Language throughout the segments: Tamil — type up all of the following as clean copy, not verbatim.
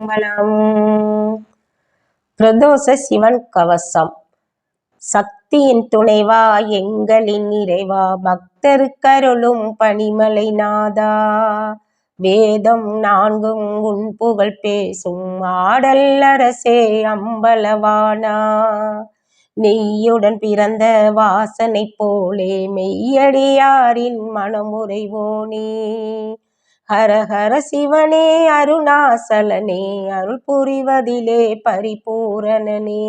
திருச்சிற்றம்பலம். பிரதோஷ சிவன் கவசம். சக்தியின் துணைவா எங்களின் இறைவா, பக்தருக்கருளும் பனிமலை நாதா, வேதம் நான்கும் உன் புகழ் பேசும் ஆடல் அரசே அம்பலவானா, நெய்யுடன் பிறந்த வாசனை போலே மெய்யடியாரின் மனமுறைவோனே, ஹர ஹர சிவனே அருணாசலனே, அருள் புரிவதிலே பரிபூரணனே,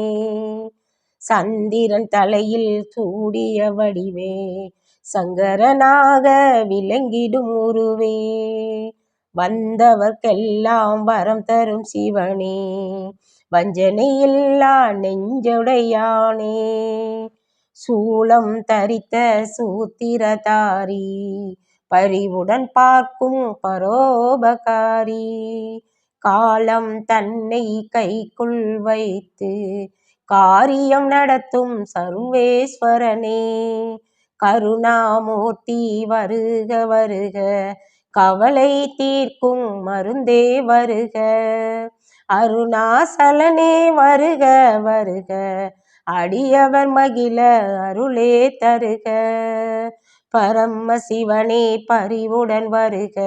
சந்திரன் தலையில் சூடிய வடிவே, சங்கரனாக விளங்கிடும் உருவே, வந்தவர்க்கெல்லாம் வரம் தரும் சிவனே, வஞ்சனையில்லா நெஞ்சுடையானே, சூலம் தரித்த சூத்திரதாரி, பரிவுடன் பார்க்கும் பரோபகாரி, காலம் தன்னை கைக்குள் வைத்து காரியம் நடத்தும் சர்வேஸ்வரனே, கருணாமூர்த்தி வருக வருக, கவலை தீர்க்கும் மருந்தே வருக, அருணாசலனே வருக வருக, அடியவர் மகிழ அருளே தருக, பரமசிவனே பரிவுடன் வருக,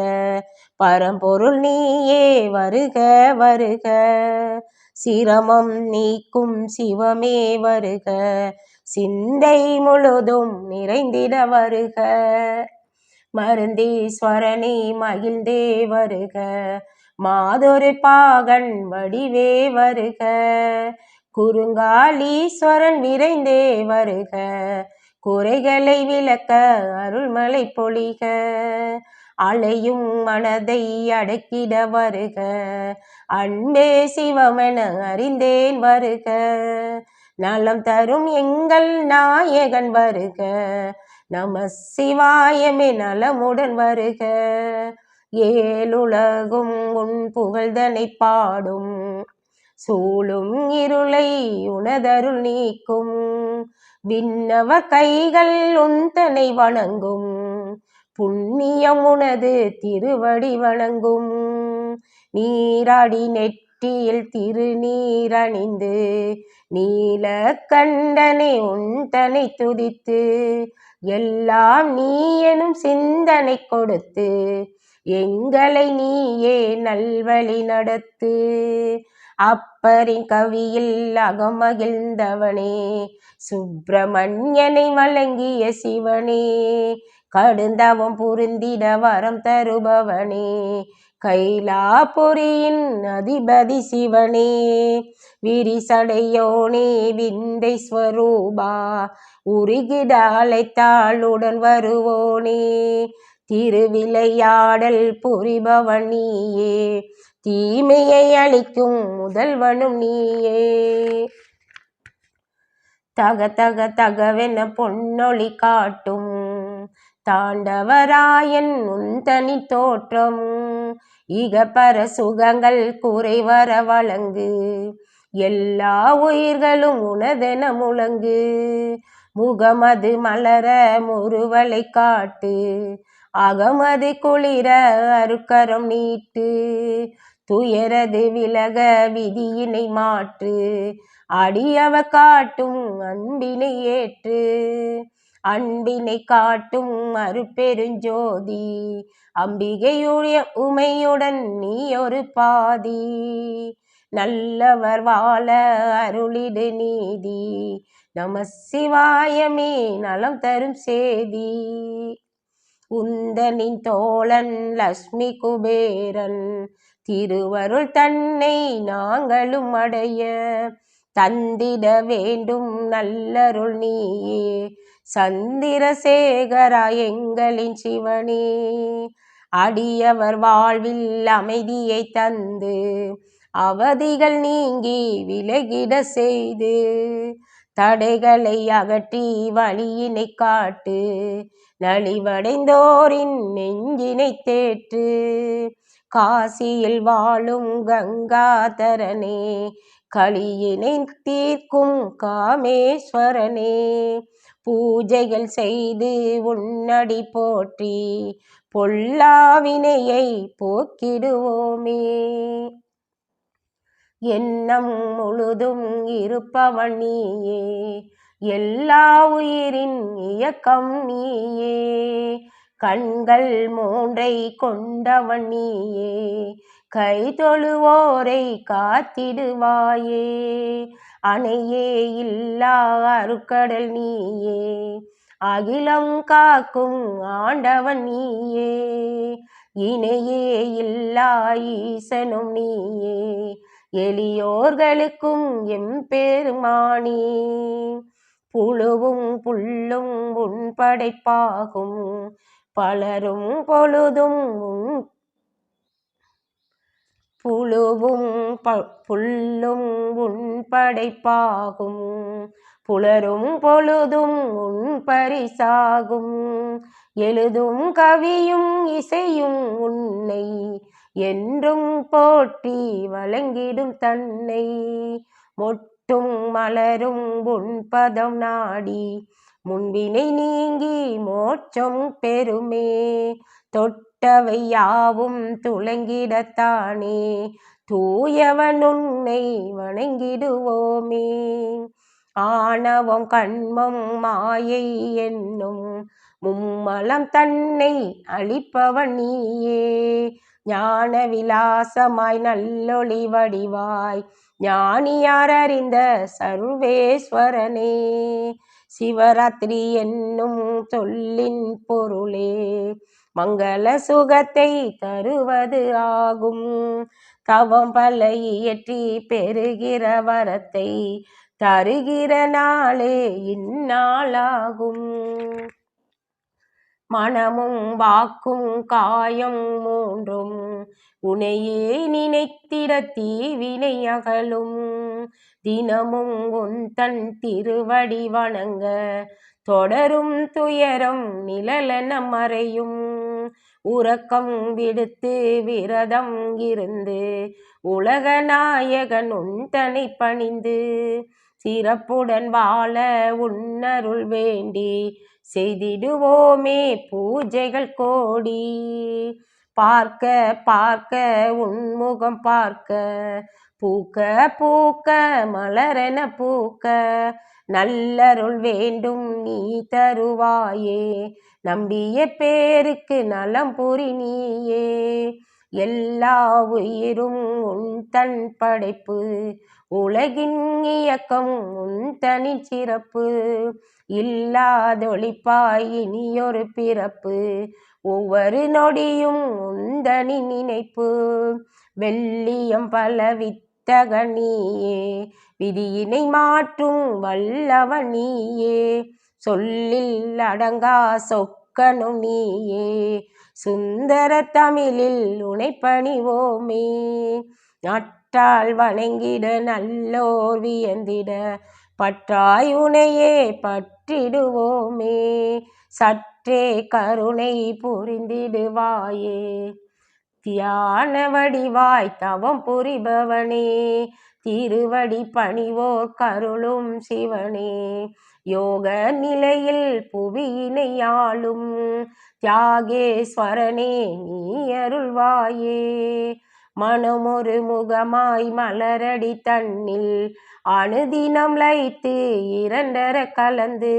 பரம்பொருள் நீயே வருக வருக, சிரமம் நீக்கும் சிவமே வருக, சிந்தை முழுதும் நிறைந்திட வருக, மருந்தீஸ்வரனே மகிழ்ந்தே வருக, மாதொரு பாகன் வடிவே வருக, குறுங்காலீஸ்வரன் விரைந்தே வருக, குறைகளை விளக்க அருள்மழை பொழிக, அலையும் மனதை அடக்கிட வருக, அன்பே சிவமென அறிந்தேன் வருக, நலம் தரும் எங்கள் நாயகன் வருக, நம சிவாயமே நலமுடன் வருக, ஏழுலகும் உன் புகழ்தனை பாடும், சூழும் இருளை உனதருள் நீக்கும், விண்ணவ கைகள் உந்தனை வணங்கும், புண்ணியம் உனது திருவடி வணங்கும், நீராடி நெற்றியில் திருநீரணிந்து, நீலகண்டனை உந்தனை துதித்து, எல்லாம் நீ எனும் சிந்தனை கொடுத்து, எங்களை நீயே நல்வழி நடத்து, அப்பரின் கவியில் அகமகிழ்ந்தவனே, சுப்பிரமணியனை வழங்கிய சிவனே, கடுந்தவம் புரிந்திட வரம் தருபவனே, கைலாபுரியின் அதிபதி சிவனே, விரிசடையோனே விந்தை ஸ்வரூபா, உருகிட அழைத்தாளுடன் வருவோனே, திருவிளையாடல் புரிபவன் நீயே, தீமையை அளிக்கும் முதல்வனும் நீயே, தக தக தகவென பொன்னொளி காட்டும் தாண்டவராயன் உந்தனி தோற்றம், இகபர சுகங்கள் குறைவர வழங்கு, எல்லா உயிர்களும் உனதென முழங்கு, முகமது மலர முறுவலை காட்டு, அகமது குளிர அருக்கரம் நீட்டு, துயரது விலக விதியினை மாற்று, அடியவ காட்டும் அன்பினை ஏற்று, அன்பினை காட்டும் அருட்பெருஞ்சோதி, அம்பிகையுடைய உமையுடன் நீ ஒரு பாதி, நல்லவர் வாழ அருளிடு நீதி, நம சிவாயமே நலம் தரும் சேதி, உந்தனின் தோழன் லக்ஷ்மி குபேரன் திருவருள் தன்னை நாங்களும் அடைய, தந்திட வேண்டும் நல்லருள் நீயே, சந்திரசேகரா எங்களின் சிவனே, அடியவர் வாழ்வில் அமைதியை தந்து, அவதிகள் நீங்கி விலகிட செய்து, தடைகளை அகற்றி வழியினை காட்டு, நலிவடைந்தோரின் நெஞ்சினை தேற்று, காசியில் வாழும் கங்காதரனே, கலியினை தீர்க்கும் காமேஸ்வரனே, பூஜைகள் செய்து உன்னடி போற்றி, பொல்லாவினையை போக்கிடுவோமே. எண்ணம் முழுதும் இருப்பவன் நீயே, எல்லா உயிரின் இயக்கம் நீயே, கண்கள் மூன்றை கொண்டவன் நீயே, கை தொழுவோரை காத்திடுவாயே, அணையே இல்லா அருட்கடல் நீயே, அகிலம் காக்கும் ஆண்டவன் நீயே, இணையே இல்லா ஈசனும் நீயே, எளியோர்களுக்கும் எம்பெருமானே, புழுவும் புல்லும் உன் படைப்பாகும், பலரும் பொழுதும் புல்லும் உன் படைப்பாகும், புலரும் பொழுதும் உன் பரிசாகும், எழுதும் கவியும் இசையும் உன்னை என்றும் போற்றி வழங்கிடும் தன்னை, மொட்டும் மலரும் உன் பதம் நாடி முன்பினை நீங்கி மோட்சம் பெறுமே, தொட்டவை யாவும் துளங்கிடத்தானே தூயவன் உன்னை வணங்கிடுவோமே, ஆணவம் கண்மம் மாயை என்னும் மும்மலம் தன்னை அளிப்பவன் நீயே, ஞான விலாசமாய் நல்லொளி வடிவாய் ஞானியார் அறிந்த சர்வேஸ்வரனே, சிவராத்திரி என்னும் சொல்லின் பொருளே மங்கள சுகத்தை தருவது ஆகும், தவம் பல இயற்றி பெறுகிற வரத்தை தருகிற நாளே இந்நாளாகும், மனமும் வாக்கும் காயம் மூன்றும் உனையே நினைத்திட தீவினை அகலும், தினமும் உன் தன் திருவடி வணங்க தொடரும் துயரம் நிழலென மறையும், உறக்கம் விடுத்து விரதம் இருந்து உலக நாயகன் உன் தனை பணிந்து, சிறப்புடன் வாழ உன்னருள் வேண்டி செய்திடுவோமே பூஜைகள் கோடி, பார்க்க பார்க்க உன்முகம் பார்க்க பூக்க பூக்க மலரென பூக்க, நல்லருள் வேண்டும் நீ தருவாயே, நம்பிய பேருக்கு நலம் புரி நீயே, எல்லா உயிரும் உன் தன் படைப்பு, உலகின் இயக்கம் உன் தனி சிறப்பு, இல்லாதொழிப்பாய் இனியொரு பிறப்பு, ஒவ்வொரு நொடியும் உந்தனி நினைப்பு, வெள்ளியம் பல வித்தக நீயே, விதியினை மாற்றும் வல்லவன் நீயே, சொல்லில் அடங்கா சொக்கனும் நீயே, சுந்தர தமிழில் உனை பணிவோமே, நட்டால் வணங்கிட நல்லோர் வியந்திட பற்றாய் உனையே பற்றிடுவோமே, சற்றே கருணை புரிந்திடுவாயே, தியான வடிவாய் தவம் புரிபவனே, திருவடி பணிவோர் கருளும் சிவனே, யோக நிலையில் புவியினை ஆளும் தியாகேஸ்வரனே நீ அருள்வாயே, மனமொரு முகமாய் மலரடி தன்னில் அனுதினம் லைத்து இரண்டர கலந்து,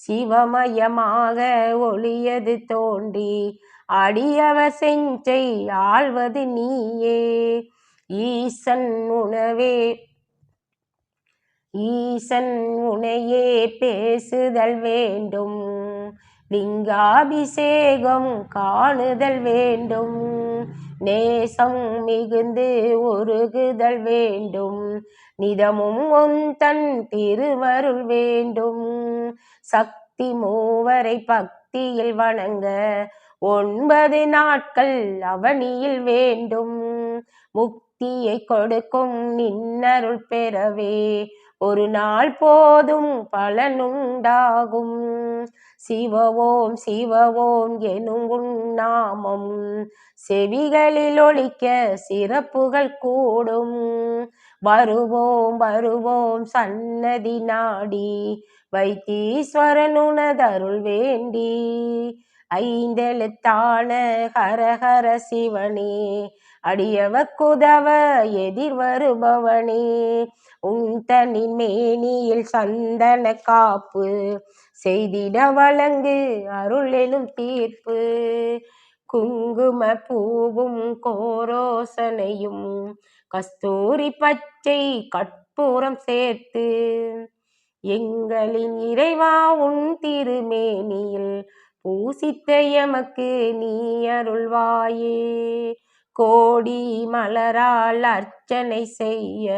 சிவமயமாக ஒளியது தோன்றி அடியவ செஞ்சை ஆள்வது நீயே, ஈசன் உனையே பேசுதல் வேண்டும், லிங்காபிஷேகம் காணுதல் வேண்டும், நேசம் மிகுந்து உருகுதல் வேண்டும், நிதமும் உன் தன் திருவருள் வேண்டும், சக்தி மூவரை பக்தியில் வணங்க 9 நாட்கள் அவனியில் வேண்டும், முக்தியை கொடுக்கும் நின்னருள் பெறவே ஒரு நாள் போதும் பலனுண்டாகும், சிவவோம் சிவவோம் எனும் உன் நாமம் செவிகளில் ஒலிக்க சிறப்புகள் கூடும், வருவோம் வருவோம் சன்னதி நாடி வைத்தீஸ்வரன் உனதருள் வேண்டி, ஐந்தெழுத்தான ஹரஹர சிவனே அடியவர்க்குதவ எதிர் வருபவனே. உன் தனி மேனியில் சந்தன காப்பு செய்திட வழங்கு அருள் எனும் தீர்ப்பு. குங்கும பூவும் கோரோசனையும் கஸ்தூரி பச்சை கற்பூரம் சேர்த்து எங்களின் இறைவா உன் திருமேனியில் பூசித்த எமக்கு நீ அருள்வாயே. கோடி மலரால் அர்ச்சனை செய்ய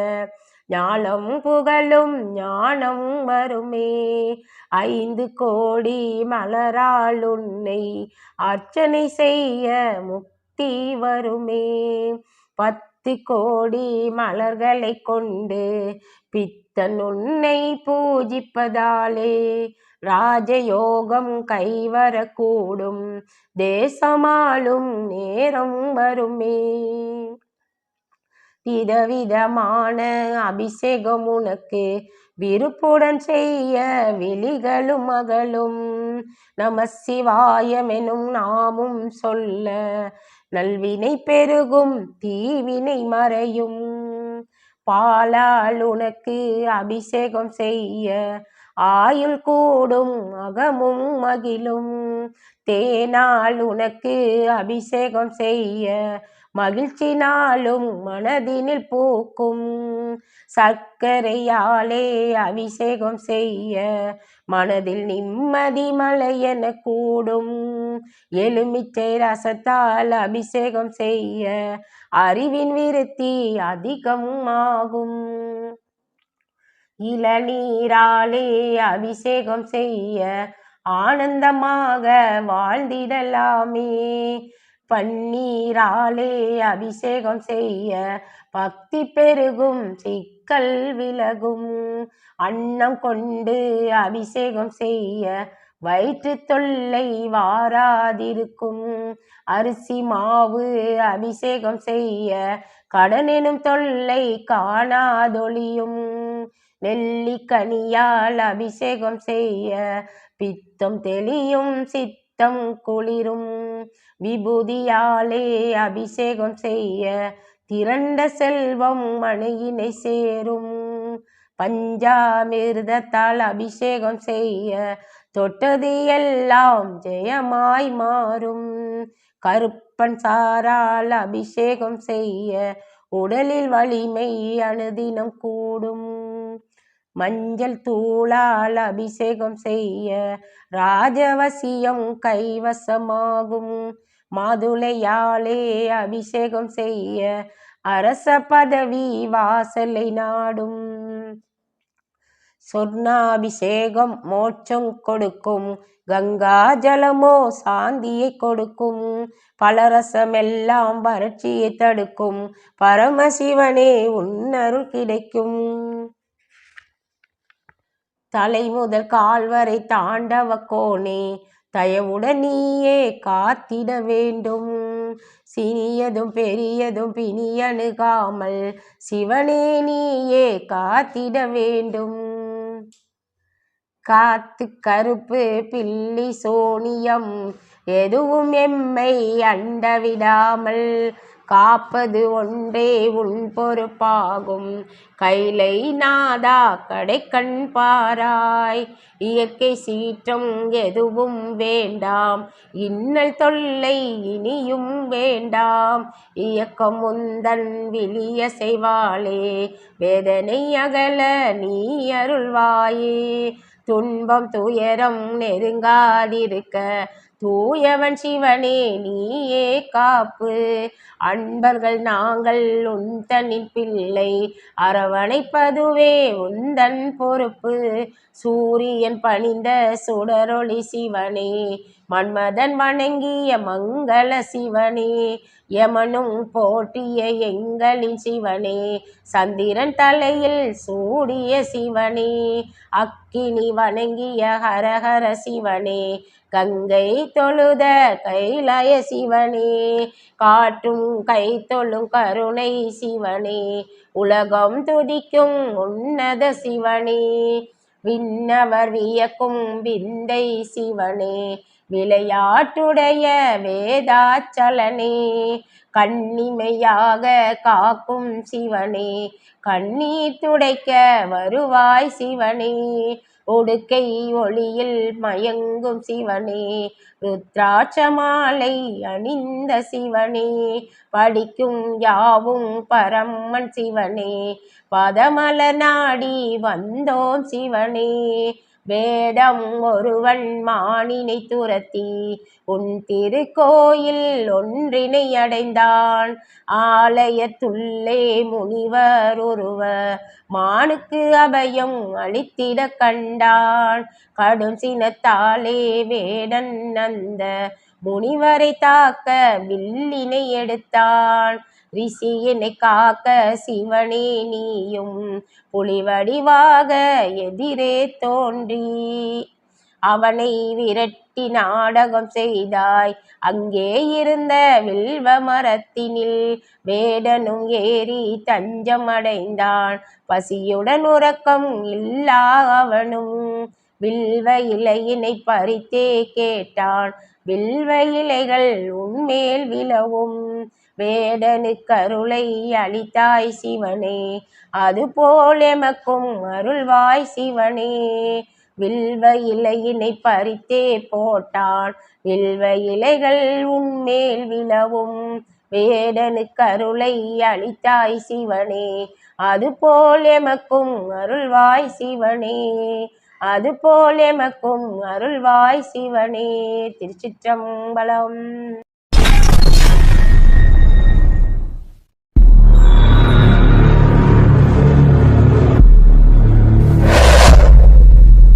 ஞானம் புகழும் ஞானம் வருமே. 5 கோடி மலரால் உன்னை அர்ச்சனை செய்ய முக்தி வருமே. 10 கோடி மலர்களை கொண்டு பித்தன் உன்னை பூஜிப்பதாலே ராஜயோகம் கைவரக்கூடும் தேசமாளும் நேரம் வருமே. விதவிதமான அபிஷேகம் உனக்கு விருப்புடன் செய்ய விழிகளும் மகளும் நம சிவாயமெனும் நாமும் சொல்ல நல்வினை பெருகும் தீவினை மறையும். பாலால் உனக்கு அபிஷேகம் செய்ய ஆயுள் கூடும் அகமும் மகிழும். தேனால் உனக்கு அபிஷேகம் செய்ய மகிழ்ச்சி நாளும் மனதினில் பூக்கும். சர்க்கரையாலே அபிஷேகம் செய்ய மனதில் நிம்மதி மலையென கூடும். எலுமிச்சை ரசத்தால் அபிஷேகம் செய்ய அறிவின் விருத்தி அதிகம் ஆகும். இளநீராலே அபிஷேகம் செய்ய ஆனந்தமாக வாழ்ந்திடலாமே. பன்னீராலே அபிஷேகம் செய்ய பக்தி பெருகும் சிக்கல் விலகும். அன்னம் கொண்டு அபிஷேகம் செய்ய வயிற்று தொல்லை வாராதிருக்கும். அரிசி மாவு அபிஷேகம் செய்ய கடனெனும் தொல்லை காணாதொழியும். நெல்லிக்கனியால் அபிஷேகம் செய்ய பித்தம் தெளியும் சித்தம் குளிரும். விபூதியாலே அபிஷேகம் செய்ய திரண்ட செல்வம் மனையினை சேரும். பஞ்சாமிர்தத்தால் அபிஷேகம் செய்ய தொட்டது எல்லாம் ஜெயமாய் மாறும். கருப்பன் சாரால் அபிஷேகம் செய்ய உடலில் வலிமை அனுதினம் கூடும். மஞ்சள் தூளால் அபிஷேகம் செய்ய ராஜவசியம் கைவசமாகும். மாதுளையாலே அபிஷேகம் செய்ய அரச பதவி வாசலை நாடும். சொர்ணாபிஷேகம் மோட்சம் கொடுக்கும். கங்கா ஜலமோ சாந்தியை கொடுக்கும். பலரசமெல்லாம் வறட்சியை தடுக்கும். பரமசிவனே உன்னருள் கிடைக்கும். தலை முதல் கால் வரை தாண்டவ கோனே தயவுடன் நீயே காத்திட வேண்டும். சிறியதும் பெரியதும் பிணியணுகாமல் சிவனே நீயே காத்திட வேண்டும். காத்து கருப்பு பில்லி சோனியம் எதுவும் எம்மை அண்டவிடாமல் காப்பது ஒன்றே உன் பொறுப்பாகும். கைலை நாதா கடைக்கண் பாராய். இயற்கை சீற்றம் எதுவும் வேண்டாம். இன்னல் தொல்லை இனியும் வேண்டாம். இயக்கம் உந்தன் விழிய செய்வாளே வேதனை அகல நீ அருள்வாயே. துன்பம் துயரம் நெருங்காதிருக்க தூயவன் சிவனே நீயே காப்பு. அன்பர்கள் நாங்கள் உந்தனின் பிள்ளை அரவணைப்பதுவே உந்தன் பொறுப்பு. சூரியன் பணிந்த சுடரொளி சிவனே மன்மதன் வணங்கிய மங்கள சிவனே. யமனும் போற்றிய எங்களின் சிவனே சந்திரன் தலையில் சூடிய சிவனே. அக்கினி வணங்கிய ஹரஹர சிவனே கங்கை தொழுத கைலாய சிவனே. காற்றும் கை தொழும் கருணை சிவனே உலகம் துதிக்கும் உன்னத சிவனே. விண்ணவர் வியக்கும் விந்தை சிவனே விளையாட்டுடைய வேதாச்சலனே, கண்ணிமையாக காக்கும் சிவனே, கண்ணீர் துடைக்க வருவாய் சிவனே, உடுக்கை ஒளியில் மயங்கும் சிவனே, ருத்ராட்ச மாலை அணிந்த சிவனே, படிக்கும் யாவும் பரமன் சிவனே, பதமலர் நாடி வந்தோம் சிவனே, வேடம் ஒருவன் மானினை துரத்தி உன் திருக்கோயில் ஒன்றினை அடைந்தான், ஆலயத்துள்ளே முனிவர் ஒருவர் மானுக்கு அபயம் அளித்திட கண்டான், கடும் சினத்தாலே வேடன் அந்த முனிவரை தாக்க வில்லினை எடுத்தான், ரிஷியினை காக்க சிவனே நீயும் புலிவடிவாக எதிரே தோன்றி அவனை விரட்டி நாடகம் செய்தாய், அங்கே இருந்த வில்வ மரத்தினில் வேடனும் ஏறி தஞ்சம் அடைந்தான், பசியுடன் உறக்கம் இல்லா அவனும் வில்வ இலையினை பறித்தே கேட்டான், வில்வ இலைகள் உன்மேல் விழவும் வேடனுக்கு அருளை அளித்தாய் சிவனே, அதுபோல் எமக்கும் அருள்வாய் சிவனே, வில்வ இலையினை பறித்தே போட்டான், வில்வ இலைகள் உன்மேல் விழவும் வேடனுக்கு அருளை அளித்தாய் சிவனே, அதுபோல் எமக்கும் அருள்வாய் சிவனே, அதுபோல் எமக்கும் அருள்வாய் சிவனே. திருச்சிற்றம்பலம்.